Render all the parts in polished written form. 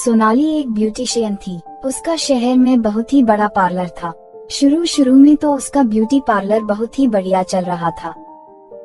सोनाली एक ब्यूटिशियन थी। उसका शहर में बहुत ही बड़ा पार्लर था। शुरू में तो उसका ब्यूटी पार्लर बहुत ही बढ़िया चल रहा था,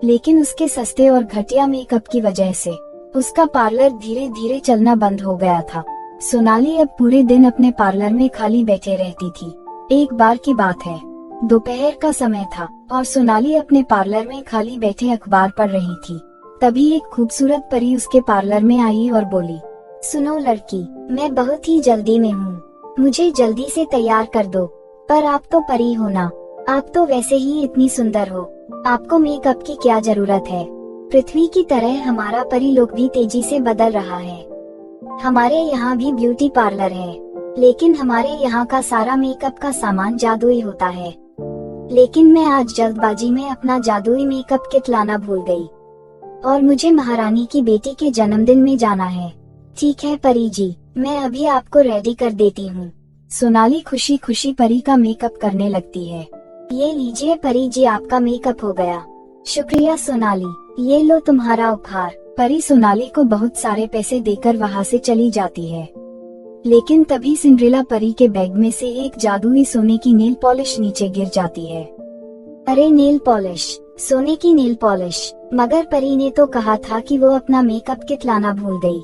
लेकिन उसके सस्ते और घटिया मेकअप की वजह से उसका पार्लर धीरे धीरे चलना बंद हो गया था। सोनाली अब पूरे दिन अपने पार्लर में खाली बैठे रहती थी। एक बार की बात है, दोपहर का समय था और सोनाली अपने पार्लर में खाली बैठे अखबार पढ़ रही थी। तभी एक खूबसूरत परी उसके पार्लर में आई और बोली, सुनो लड़की, मैं बहुत ही जल्दी में हूँ, मुझे जल्दी से तैयार कर दो। पर आप तो परी हो ना, आप तो वैसे ही इतनी सुंदर हो, आपको मेकअप की क्या जरूरत है। पृथ्वी की तरह हमारा परी लोक भी तेजी से बदल रहा है। हमारे यहाँ भी ब्यूटी पार्लर है, लेकिन हमारे यहाँ का सारा मेकअप का सामान जादुई होता है। लेकिन मैं आज जल्दबाजी में अपना जादुई मेकअप किट लाना भूल गई और मुझे महारानी की बेटी के जन्मदिन में जाना है। ठीक है परी जी, मैं अभी आपको रेडी कर देती हूँ। सोनाली खुशी खुशी परी का मेकअप करने लगती है। ये लीजिए परी जी, आपका मेकअप हो गया। शुक्रिया सोनाली, ये लो तुम्हारा उपहार। परी सोनाली को बहुत सारे पैसे देकर वहाँ से चली जाती है। लेकिन तभी सिंड्रेला परी के बैग में से एक जादुई सोने की नेल पॉलिश नीचे गिर जाती है। अरे नेल पॉलिश, सोने की नेल पॉलिश, मगर परी ने तो कहा था कि वो अपना मेकअप किट लाना भूल गई।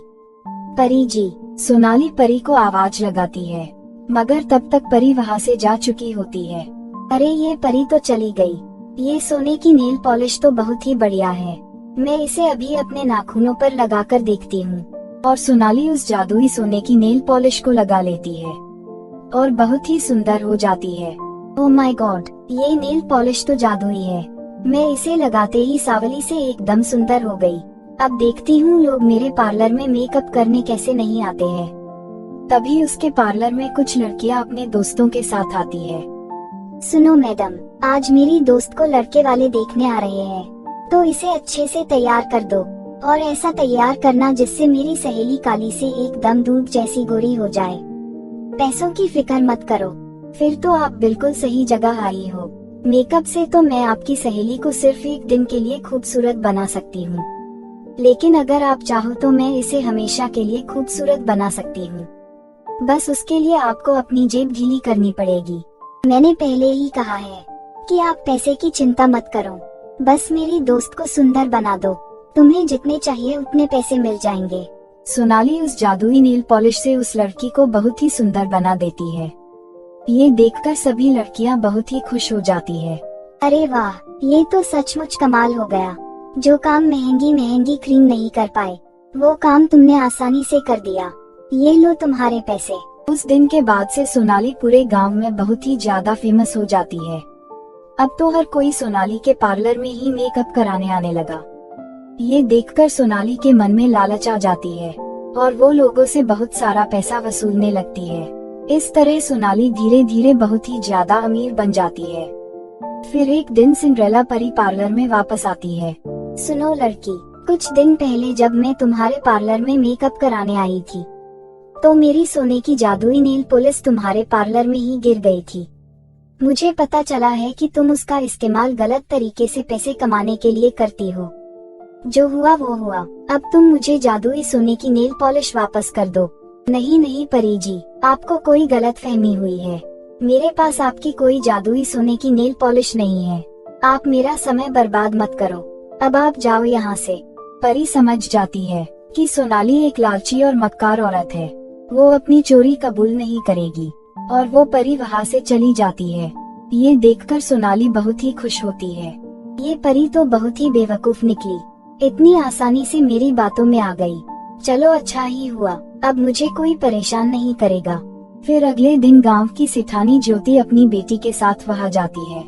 परी जी, सोनाली परी को आवाज लगाती है, मगर तब तक परी वहाँ से जा चुकी होती है। अरे ये परी तो चली गई। ये सोने की नेल पॉलिश तो बहुत ही बढ़िया है, मैं इसे अभी अपने नाखूनों पर लगाकर देखती हूँ। और सोनाली उस जादुई सोने की नेल पॉलिश को लगा लेती है और बहुत ही सुंदर हो जाती है। ओह माय गॉड, ये नेल पॉलिश तो जादुई है। मैं इसे लगाते ही सावली से एकदम सुंदर हो गई। अब देखती हूँ लोग मेरे पार्लर में मेकअप करने कैसे नहीं आते हैं। तभी उसके पार्लर में कुछ लड़कियाँ अपने दोस्तों के साथ आती है। सुनो मैडम, आज मेरी दोस्त को लड़के वाले देखने आ रहे हैं, तो इसे अच्छे से तैयार कर दो और ऐसा तैयार करना जिससे मेरी सहेली काली से एकदम दूध जैसी गोरी हो जाए। पैसों की फिक्र मत करो, फिर तो आप बिल्कुल सही जगह आई हो। मेकअप से तो मैं आपकी सहेली को सिर्फ एक दिन के लिए खूबसूरत बना सकती हूँ, लेकिन अगर आप चाहो तो मैं इसे हमेशा के लिए खूबसूरत बना सकती हूँ। बस उसके लिए आपको अपनी जेब ढीली करनी पड़ेगी। मैंने पहले ही कहा है कि आप पैसे की चिंता मत करो, बस मेरी दोस्त को सुंदर बना दो, तुम्हें जितने चाहिए उतने पैसे मिल जाएंगे। सोनाली उस जादुई नेल पॉलिश से उस लड़की को बहुत ही सुंदर बना देती है। ये देखकर सभी लड़कियां बहुत ही खुश हो जाती है। अरे वाह, ये तो सचमुच कमाल हो गया। जो काम महंगी महंगी क्रीम नहीं कर पाए, वो काम तुमने आसानी से कर दिया। ये लो तुम्हारे पैसे। उस दिन के बाद से सोनाली पूरे गांव में बहुत ही ज्यादा फेमस हो जाती है। अब तो हर कोई सोनाली के पार्लर में ही मेकअप कराने आने लगा। ये देखकर सोनाली के मन में लालच आ जाती है और वो लोगों से बहुत सारा पैसा वसूलने लगती है। इस तरह सोनाली धीरे धीरे बहुत ही ज्यादा अमीर बन जाती है। फिर एक दिन सिंड्रेला परी पार्लर में वापस आती है। सुनो लड़की, कुछ दिन पहले जब मैं तुम्हारे पार्लर में मेकअप कराने आई थी, तो मेरी सोने की जादुई नेल पॉलिश तुम्हारे पार्लर में ही गिर गई थी। मुझे पता चला है कि तुम उसका इस्तेमाल गलत तरीके से पैसे कमाने के लिए करती हो। जो हुआ वो हुआ, अब तुम मुझे जादुई सोने की नेल पॉलिश वापस कर दो। नहीं नहीं परी जी, आपको कोई गलतफहमी हुई है। मेरे पास आपकी कोई जादुई सोने की नेल पॉलिश नहीं है। आप मेरा समय बर्बाद मत करो, अब आप जाओ यहाँ से। परी समझ जाती है कि सोनाली एक लालची और मक्कार औरत है, वो अपनी चोरी कबूल नहीं करेगी और वो परी वहाँ से चली जाती है। ये देखकर सोनाली बहुत ही खुश होती है। ये परी तो बहुत ही बेवकूफ निकली, इतनी आसानी से मेरी बातों में आ गई। चलो अच्छा ही हुआ, अब मुझे कोई परेशान नहीं करेगा। फिर अगले दिन गांव की सिठानी ज्योति अपनी बेटी के साथ वहाँ जाती है।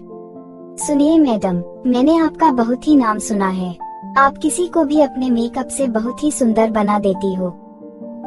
सुनिए मैडम, मैंने आपका बहुत ही नाम सुना है, आप किसी को भी अपने मेकअप से बहुत ही सुंदर बना देती हो।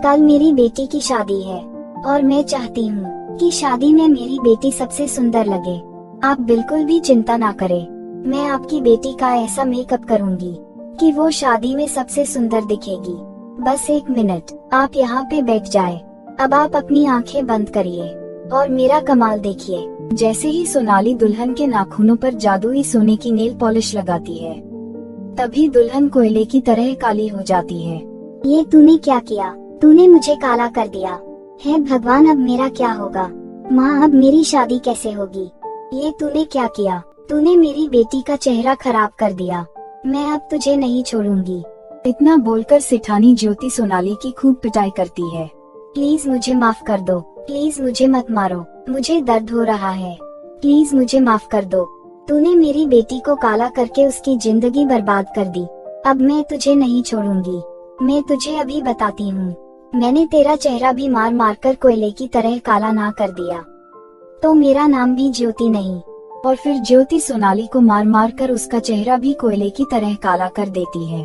कल मेरी बेटी की शादी है और मैं चाहती हूँ कि शादी में मेरी बेटी सबसे सुंदर लगे। आप बिल्कुल भी चिंता ना करें, मैं आपकी बेटी का ऐसा मेकअप करूँगी कि वो शादी में सबसे सुंदर दिखेगी। बस एक मिनट, आप यहाँ पे बैठ जाए। अब आप अपनी आंखें बंद करिए और मेरा कमाल देखिए। जैसे ही सोनाली दुल्हन के नाखूनों पर जादुई सोने की नेल पॉलिश लगाती है, तभी दुल्हन कोयले की तरह काली हो जाती है। ये तूने क्या किया? तूने मुझे काला कर दिया। हे भगवान, अब मेरा क्या होगा? माँ, अब मेरी शादी कैसे होगी? ये तूने क्या किया? तूने मेरी बेटी का चेहरा खराब कर दिया। मैं अब तुझे नहीं छोड़ूंगी। इतना बोलकर सेठानी ज्योति सोनाली की खूब पिटाई करती है। प्लीज मुझे माफ कर दो। प्लीज मुझे मत मारो। मुझे दर्द हो रहा है। प्लीज मुझे माफ कर दो। तूने मेरी बेटी को काला करके उसकी जिंदगी बर्बाद कर दी। अब मैं तुझे नहीं छोड़ूंगी। मैं तुझे अभी बताती हूँ। मैंने तेरा चेहरा भी मार मार कर कोयले की तरह काला ना कर दिया तो मेरा नाम भी ज्योति नहीं। और फिर ज्योति सोनाली को मार मार कर उसका चेहरा भी कोयले की तरह काला कर देती है।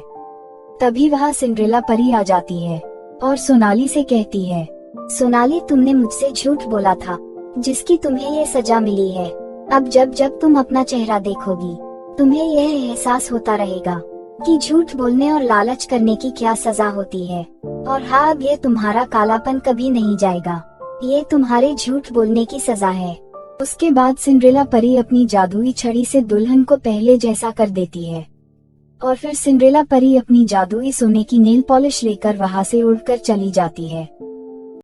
तभी वहाँ सिंड्रेला परी आ जाती है और सोनाली से कहती है, सोनाली, तुमने मुझसे झूठ बोला था, जिसकी तुम्हें ये सजा मिली है। अब जब जब तुम अपना चेहरा देखोगी, तुम्हें यह एहसास होता रहेगा कि झूठ बोलने और लालच करने की क्या सजा होती है। और हाँ, अब ये तुम्हारा कालापन कभी नहीं जाएगा। ये तुम्हारे झूठ बोलने की सजा है। उसके बाद सिंड्रेला परी अपनी जादुई छड़ी से दुल्हन को पहले जैसा कर देती है और फिर सिंड्रेला परी अपनी जादुई सोने की नेल पॉलिश लेकर वहाँ से उड़कर चली जाती है।